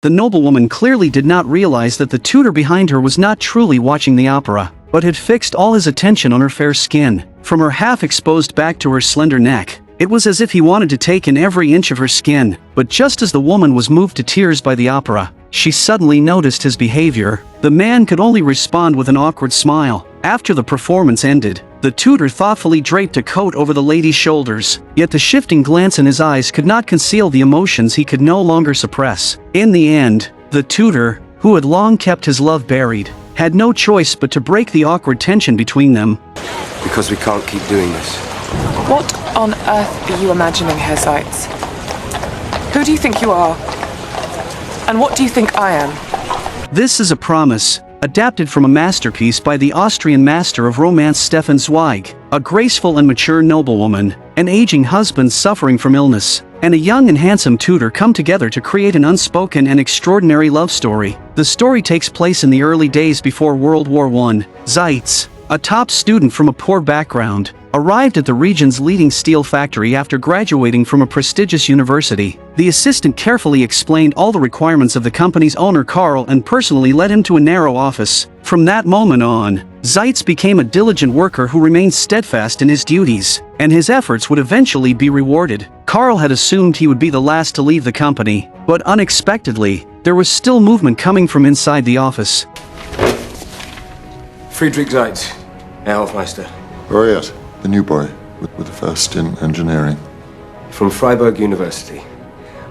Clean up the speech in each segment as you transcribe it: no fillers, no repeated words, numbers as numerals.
The noblewoman clearly did not realize that the tutor behind her was not truly watching the opera, but had fixed all his attention on her fair skin, from her half-exposed back to her slender neck. It was as if he wanted to take in every inch of her skin, but just as the woman was moved to tears by the opera, she suddenly noticed his behavior. The man could only respond with an awkward smile. After the performance ended, the tutor thoughtfully draped a coat over the lady's shoulders, yet the shifting glance in his eyes could not conceal the emotions he could no longer suppress. In the end, the tutor, who had long kept his love buried, had no choice but to break the awkward tension between them. Because we can't keep doing this. What on earth are you imagining here, Seitz? Who do you think you are? And what do you think I am? This is a promise, adapted from a masterpiece by the Austrian master of romance Stefan Zweig. A graceful and mature noblewoman, an aging husband suffering from illness, and a young and handsome tutor come together to create an unspoken and extraordinary love story. The story takes place in the early days before World War I. Seitz, a top student from a poor background, arrived at the region's leading steel factory after graduating from a prestigious university. The assistant carefully explained all the requirements of the company's owner Karl and personally led him to a narrow office. From that moment on, Seitz became a diligent worker who remained steadfast in his duties, and his efforts would eventually be rewarded. Karl had assumed he would be the last to leave the company, but unexpectedly, there was still movement coming from inside the office. Friedrich Seitz, Herr Hofmeister. Oh yes, the new boy, with the first in engineering. From Freiburg University.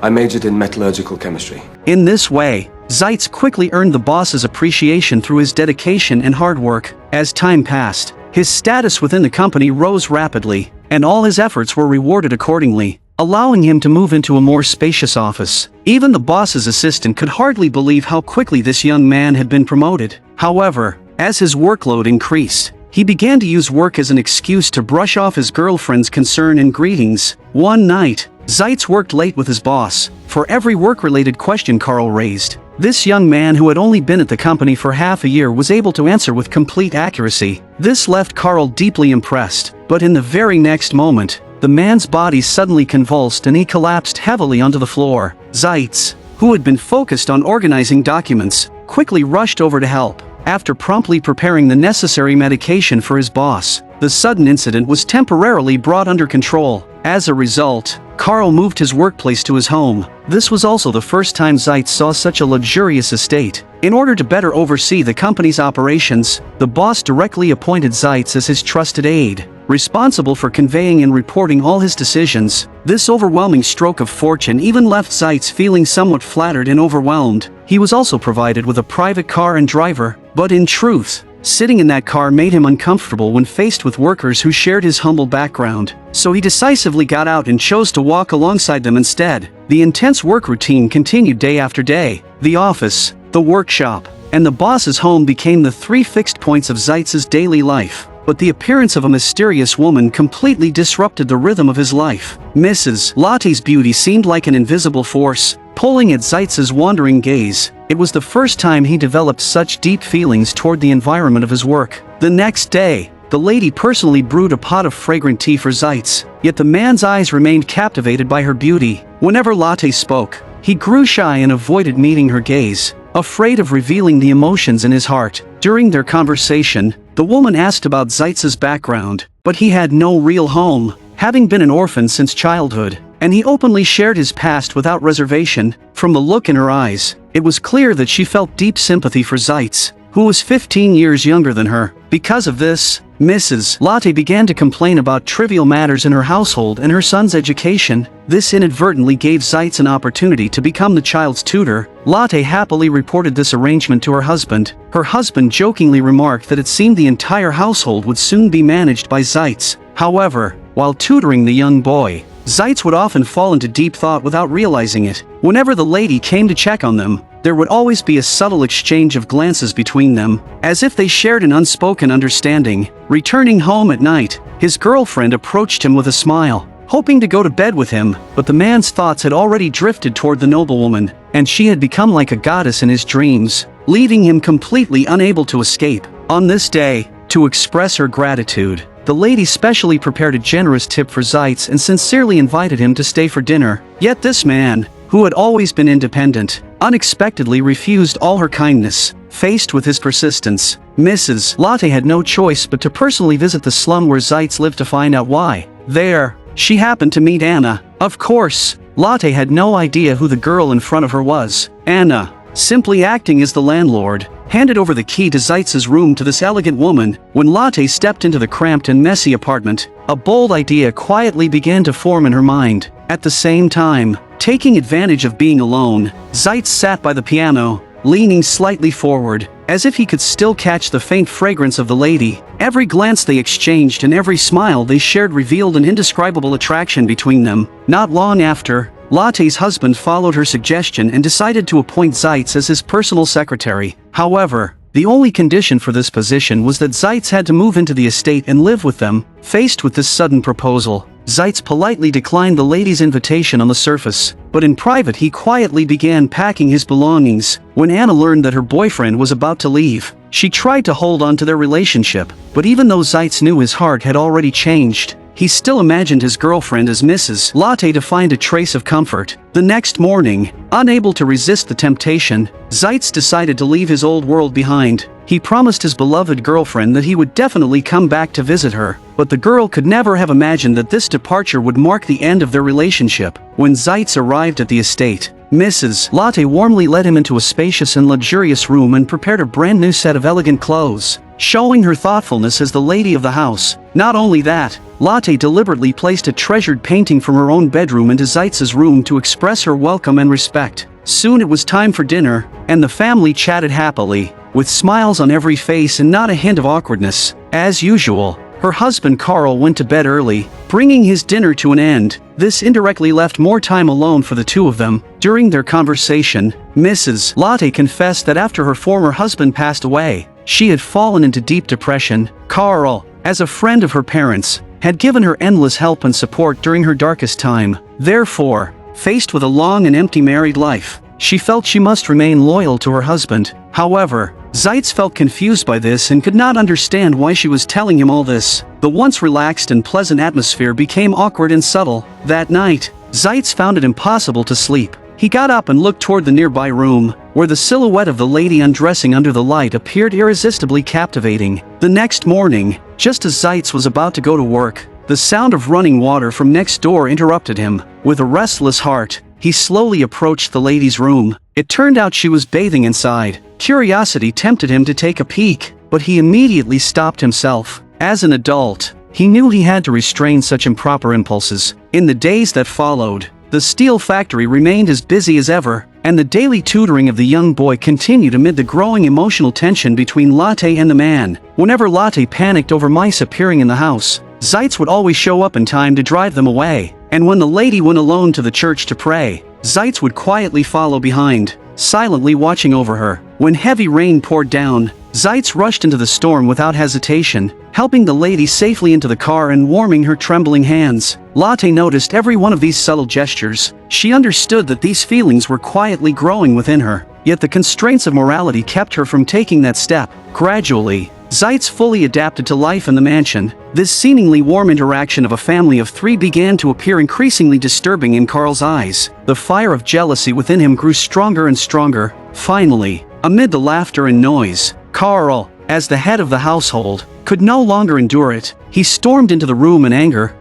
I majored in metallurgical chemistry. In this way, Seitz quickly earned the boss's appreciation through his dedication and hard work. As time passed, his status within the company rose rapidly, and all his efforts were rewarded accordingly, allowing him to move into a more spacious office. Even the boss's assistant could hardly believe how quickly this young man had been promoted. However, as his workload increased, he began to use work as an excuse to brush off his girlfriend's concern and greetings. One night, Seitz worked late with his boss. For every work-related question Karl raised, this young man who had only been at the company for half a year was able to answer with complete accuracy. This left Karl deeply impressed, but in the very next moment, the man's body suddenly convulsed and he collapsed heavily onto the floor. Seitz, who had been focused on organizing documents, quickly rushed over to help. After promptly preparing the necessary medication for his boss, the sudden incident was temporarily brought under control. As a result, Karl moved his workplace to his home. This was also the first time Seitz saw such a luxurious estate. In order to better oversee the company's operations, the boss directly appointed Seitz as his trusted aide, responsible for conveying and reporting all his decisions. This overwhelming stroke of fortune even left Seitz feeling somewhat flattered and overwhelmed. He was also provided with a private car and driver, but in truth, sitting in that car made him uncomfortable when faced with workers who shared his humble background. So he decisively got out and chose to walk alongside them instead. The intense work routine continued day after day. The office, the workshop, and the boss's home became the three fixed points of Seitz's daily life. But the appearance of a mysterious woman completely disrupted the rhythm of his life. Mrs. Lotte's beauty seemed like an invisible force, pulling at Seitz's wandering gaze. It was the first time he developed such deep feelings toward the environment of his work. The next day, the lady personally brewed a pot of fragrant tea for Seitz, yet the man's eyes remained captivated by her beauty. Whenever Lotte spoke, he grew shy and avoided meeting her gaze, afraid of revealing the emotions in his heart. During their conversation, the woman asked about Seitz's background, but he had no real home, having been an orphan since childhood, and he openly shared his past without reservation. From the look in her eyes, it was clear that she felt deep sympathy for Seitz, who was 15 years younger than her. Because of this, Mrs. Lotte began to complain about trivial matters in her household and her son's education. This inadvertently gave Seitz an opportunity to become the child's tutor. Lotte happily reported this arrangement to her husband. Her husband jokingly remarked that it seemed the entire household would soon be managed by Seitz. However, while tutoring the young boy, Seitz would often fall into deep thought without realizing it. Whenever the lady came to check on them, there would always be a subtle exchange of glances between them, as if they shared an unspoken understanding. Returning home at night, his girlfriend approached him with a smile, hoping to go to bed with him, but the man's thoughts had already drifted toward the noblewoman, and she had become like a goddess in his dreams, leaving him completely unable to escape. On this day, to express her gratitude, the lady specially prepared a generous tip for Seitz and sincerely invited him to stay for dinner. Yet this man, who had always been independent, unexpectedly refused all her kindness. Faced with his persistence, Mrs. Lotte had no choice but to personally visit the slum where Zeitz lived to find out why. There, she happened to meet Anna. Of course, Lotte had no idea who the girl in front of her was. Anna, simply acting as the landlord, handed over the key to Zeitz's room to this elegant woman. When Lotte stepped into the cramped and messy apartment, a bold idea quietly began to form in her mind. At the same time, taking advantage of being alone, Zeitz sat by the piano, leaning slightly forward, as if he could still catch the faint fragrance of the lady. Every glance they exchanged and every smile they shared revealed an indescribable attraction between them. Not long after, Lotte's husband followed her suggestion and decided to appoint Zeitz as his personal secretary. However, the only condition for this position was that Zeitz had to move into the estate and live with them. Faced with this sudden proposal, Zeitz politely declined the lady's invitation on the surface, but in private he quietly began packing his belongings. When Anna learned that her boyfriend was about to leave, she tried to hold on to their relationship, but even though Zeitz knew his heart had already changed, he still imagined his girlfriend as Mrs. Lotte to find a trace of comfort. The next morning, unable to resist the temptation, Zeitz decided to leave his old world behind. He promised his beloved girlfriend that he would definitely come back to visit her, but the girl could never have imagined that this departure would mark the end of their relationship. When Zeitz arrived at the estate, Mrs. Lotte warmly led him into a spacious and luxurious room and prepared a brand new set of elegant clothes, showing her thoughtfulness as the lady of the house. Not only that, Lotte deliberately placed a treasured painting from her own bedroom into Zeitz's room to express her welcome and respect. Soon it was time for dinner, and the family chatted happily, with smiles on every face and not a hint of awkwardness. As usual, her husband Carl went to bed early, bringing his dinner to an end. This indirectly left more time alone for the two of them. During their conversation, Mrs. Lotte confessed that after her former husband passed away, she had fallen into deep depression. Carl, as a friend of her parents, had given her endless help and support during her darkest time. Therefore, faced with a long and empty married life, she felt she must remain loyal to her husband. However, Zeitz felt confused by this and could not understand why she was telling him all this. The once relaxed and pleasant atmosphere became awkward and subtle. That night, Zeitz found it impossible to sleep. He got up and looked toward the nearby room, where the silhouette of the lady undressing under the light appeared irresistibly captivating. The next morning, just as Zeitz was about to go to work, the sound of running water from next door interrupted him. With a restless heart, he slowly approached the lady's room. It turned out she was bathing inside. Curiosity tempted him to take a peek, but he immediately stopped himself. As an adult, he knew he had to restrain such improper impulses. In the days that followed, the steel factory remained as busy as ever, and the daily tutoring of the young boy continued amid the growing emotional tension between Lotte and the man. Whenever Lotte panicked over mice appearing in the house, Zeitz would always show up in time to drive them away. And when the lady went alone to the church to pray, Zeitz would quietly follow behind, silently watching over her. When heavy rain poured down, Zeitz rushed into the storm without hesitation, helping the lady safely into the car and warming her trembling hands. Lotte noticed every one of these subtle gestures. She understood that these feelings were quietly growing within her, yet the constraints of morality kept her from taking that step. Gradually, Zeitz fully adapted to life in the mansion. This seemingly warm interaction of a family of three began to appear increasingly disturbing in Carl's eyes. The fire of jealousy within him grew stronger and stronger. Finally, amid the laughter and noise, Carl, as the head of the household, could no longer endure it. He stormed into the room in anger.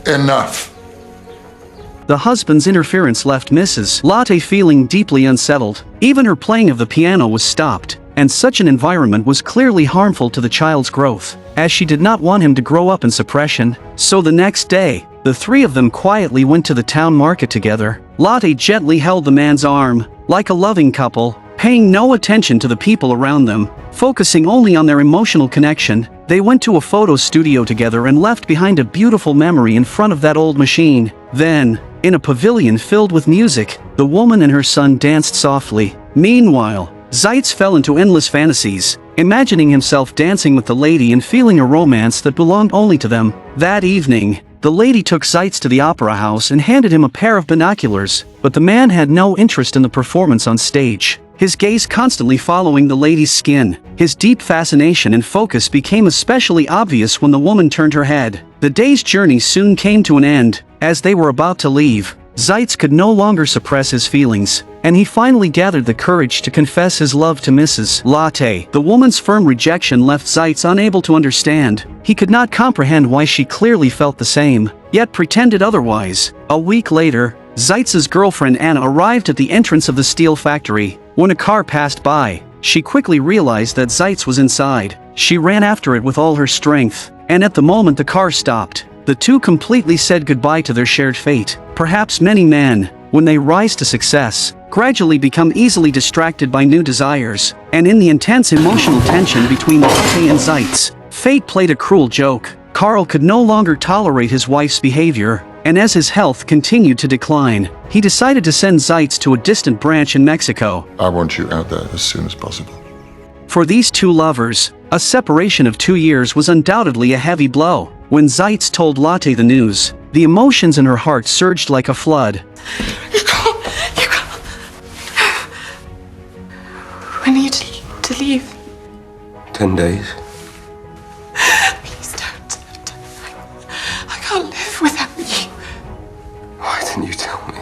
Enough. The husband's interference left Mrs. Lotte feeling deeply unsettled. Even her playing of the piano was stopped, and such an environment was clearly harmful to the child's growth, as she did not want him to grow up in suppression. So the next day, the three of them quietly went to the town market together. Lotte gently held the man's arm, like a loving couple, paying no attention to the people around them, focusing only on their emotional connection. They went to a photo studio together and left behind a beautiful memory in front of that old machine. Then, in a pavilion filled with music, the woman and her son danced softly. Meanwhile, Zeitz fell into endless fantasies, imagining himself dancing with the lady and feeling a romance that belonged only to them. That evening, the lady took Zeitz to the opera house and handed him a pair of binoculars, but the man had no interest in the performance on stage, his gaze constantly following the lady's skin. His deep fascination and focus became especially obvious when the woman turned her head. The day's journey soon came to an end. As they were about to leave, Zeitz could no longer suppress his feelings, and he finally gathered the courage to confess his love to Mrs. Latte. The woman's firm rejection left Zeitz unable to understand. He could not comprehend why she clearly felt the same, yet pretended otherwise. A week later, Zeitz's girlfriend Anna arrived at the entrance of the steel factory. When a car passed by, she quickly realized that Zeitz was inside. She ran after it with all her strength, and at the moment the car stopped, the two completely said goodbye to their shared fate. Perhaps many men, when they rise to success, gradually become easily distracted by new desires, and in the intense emotional tension between Latte and Zeitz, fate played a cruel joke. Carl could no longer tolerate his wife's behavior, and as his health continued to decline, he decided to send Zeitz to a distant branch in Mexico. I want you out there as soon as possible. For these two lovers, a separation of 2 years was undoubtedly a heavy blow. When Zeitz told Latte the news, the emotions in her heart surged like a flood. You can't. When are you to leave? 10 days. Please don't. I can't live without you. Why didn't you tell me?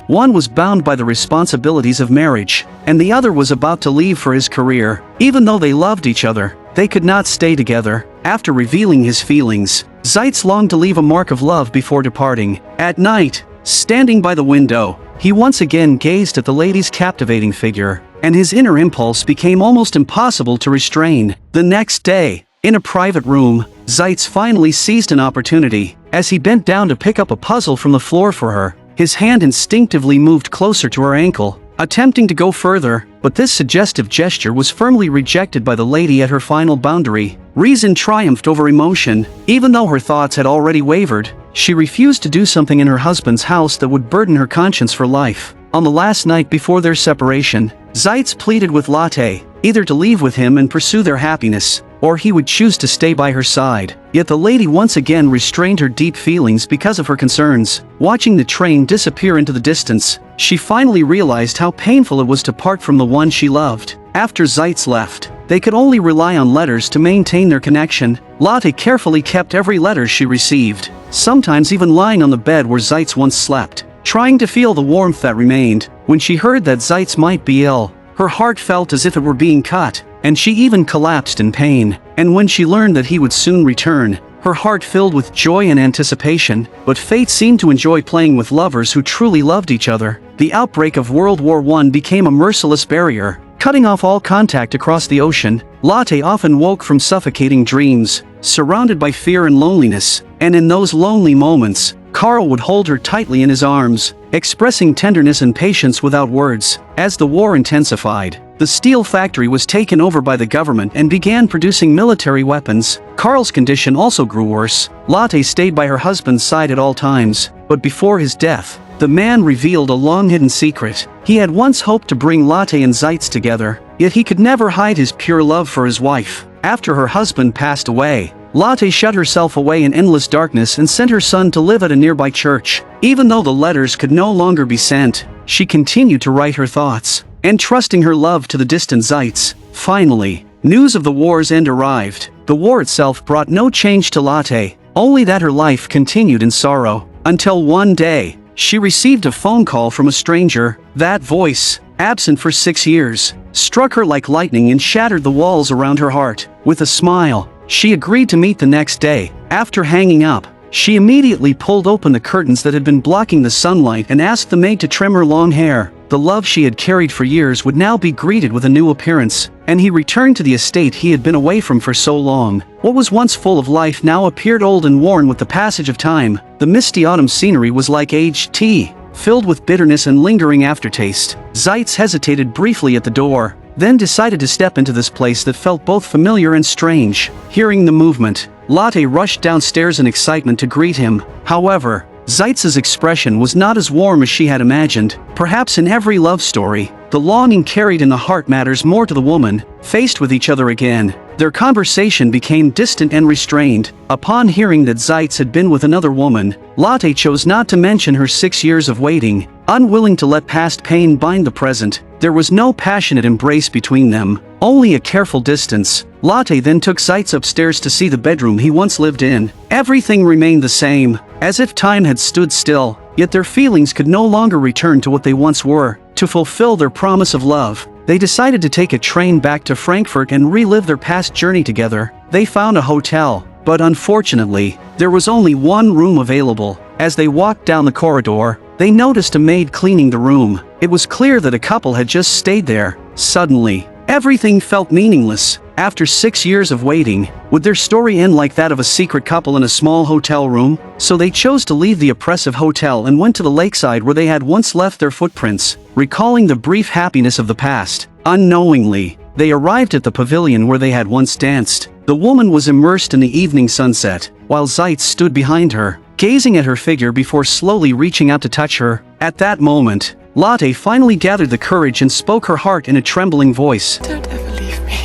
One was bound by the responsibilities of marriage, and the other was about to leave for his career. Even though they loved each other, they could not stay together. After revealing his feelings, Zeitz longed to leave a mark of love before departing. At night, standing by the window, he once again gazed at the lady's captivating figure, and his inner impulse became almost impossible to restrain. The next day, in a private room, Zeitz finally seized an opportunity. As he bent down to pick up a puzzle from the floor for her, his hand instinctively moved closer to her ankle, attempting to go further, but this suggestive gesture was firmly rejected by the lady at her final boundary. Reason triumphed over emotion. Even though her thoughts had already wavered, she refused to do something in her husband's house that would burden her conscience for life. On the last night before their separation, Zeitz pleaded with Latte, either to leave with him and pursue their happiness, or he would choose to stay by her side. Yet the lady once again restrained her deep feelings because of her concerns. Watching the train disappear into the distance, she finally realized how painful it was to part from the one she loved. After Zeitz left, they could only rely on letters to maintain their connection. Latte carefully kept every letter she received, sometimes even lying on the bed where Zeitz once slept, trying to feel the warmth that remained. When she heard that Zeitz might be ill, her heart felt as if it were being cut, and she even collapsed in pain. And when she learned that he would soon return, her heart filled with joy and anticipation. But fate seemed to enjoy playing with lovers who truly loved each other. The outbreak of World War I became a merciless barrier, cutting off all contact across the ocean. Latte often woke from suffocating dreams, surrounded by fear and loneliness, and in those lonely moments, Carl would hold her tightly in his arms, expressing tenderness and patience without words. As the war intensified, the steel factory was taken over by the government and began producing military weapons. Carl's condition also grew worse. Latte stayed by her husband's side at all times, but before his death, the man revealed a long-hidden secret. He had once hoped to bring Latte and Zeitz together, yet he could never hide his pure love for his wife. After her husband passed away, Latte shut herself away in endless darkness and sent her son to live at a nearby church. Even though the letters could no longer be sent, she continued to write her thoughts, entrusting her love to the distant Zeitz. Finally, news of the war's end arrived. The war itself brought no change to Latte, only that her life continued in sorrow. Until one day, she received a phone call from a stranger. That voice, absent for 6 years, struck her like lightning and shattered the walls around her heart. With a smile, she agreed to meet the next day. After hanging up, she immediately pulled open the curtains that had been blocking the sunlight and asked the maid to trim her long hair. The love she had carried for years would now be greeted with a new appearance, and he returned to the estate he had been away from for so long. What was once full of life now appeared old and worn with the passage of time. The misty autumn scenery was like aged tea, filled with bitterness and lingering aftertaste. Zeitz hesitated briefly at the door, then decided to step into this place that felt both familiar and strange. Hearing the movement, Latte rushed downstairs in excitement to greet him. However, Zeitz's expression was not as warm as she had imagined. Perhaps in every love story, the longing carried in the heart matters more to the woman. Faced with each other again, their conversation became distant and restrained. Upon hearing that Zeitz had been with another woman, Latte chose not to mention her 6 years of waiting. Unwilling to let past pain bind the present, there was no passionate embrace between them, only a careful distance. Latte then took Zeitz upstairs to see the bedroom he once lived in. Everything remained the same, as if time had stood still. yet their feelings could no longer return to what they once were. To fulfill their promise of love, they decided to take a train back to Frankfurt and relive their past journey together. They found a hotel, but unfortunately, there was only one room available. As they walked down the corridor, they noticed a maid cleaning the room. It was clear that a couple had just stayed there. Suddenly, everything felt meaningless. After 6 years of waiting, would their story end like that of a secret couple in a small hotel room? So they chose to leave the oppressive hotel and went to the lakeside where they had once left their footprints, recalling the brief happiness of the past. Unknowingly, they arrived at the pavilion where they had once danced. The woman was immersed in the evening sunset, while Zeitz stood behind her, gazing at her figure before slowly reaching out to touch her. At that moment, Lotte finally gathered the courage and spoke her heart in a trembling voice. Don't ever leave me.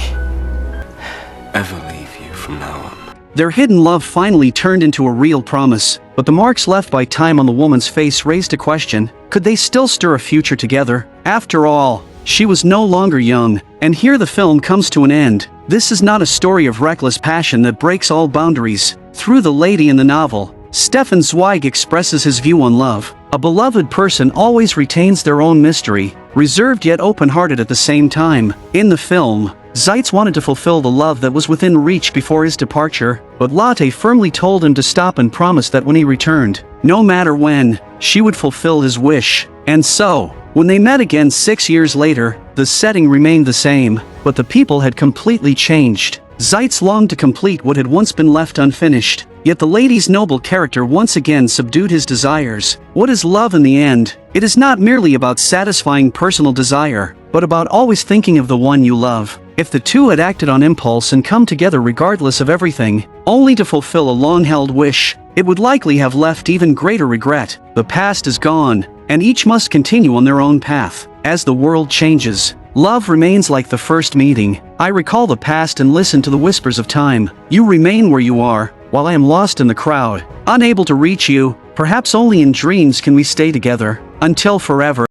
Ever leave you from now on. Their hidden love finally turned into a real promise, but the marks left by time on the woman's face raised a question. Could they still stir a future together? After all, she was no longer young, and here the film comes to an end. This is not a story of reckless passion that breaks all boundaries. Through the lady in the novel, Stefan Zweig expresses his view on love. A beloved person always retains their own mystery, reserved yet open-hearted at the same time. In the film, Zeitz wanted to fulfill the love that was within reach before his departure, but Lotte firmly told him to stop and promised that when he returned, no matter when, she would fulfill his wish. And so, when they met again 6 years later, the setting remained the same, but the people had completely changed. Zeitz longed to complete what had once been left unfinished, yet the lady's noble character once again subdued his desires. What is love in the end? It is not merely about satisfying personal desire, but about always thinking of the one you love. If the two had acted on impulse and come together regardless of everything, only to fulfill a long-held wish, it would likely have left even greater regret. The past is gone, and each must continue on their own path. As the world changes, love remains like the first meeting. I recall the past and listen to the whispers of time. You remain where you are, while I am lost in the crowd, unable to reach you. Perhaps only in dreams can we stay together. Until forever.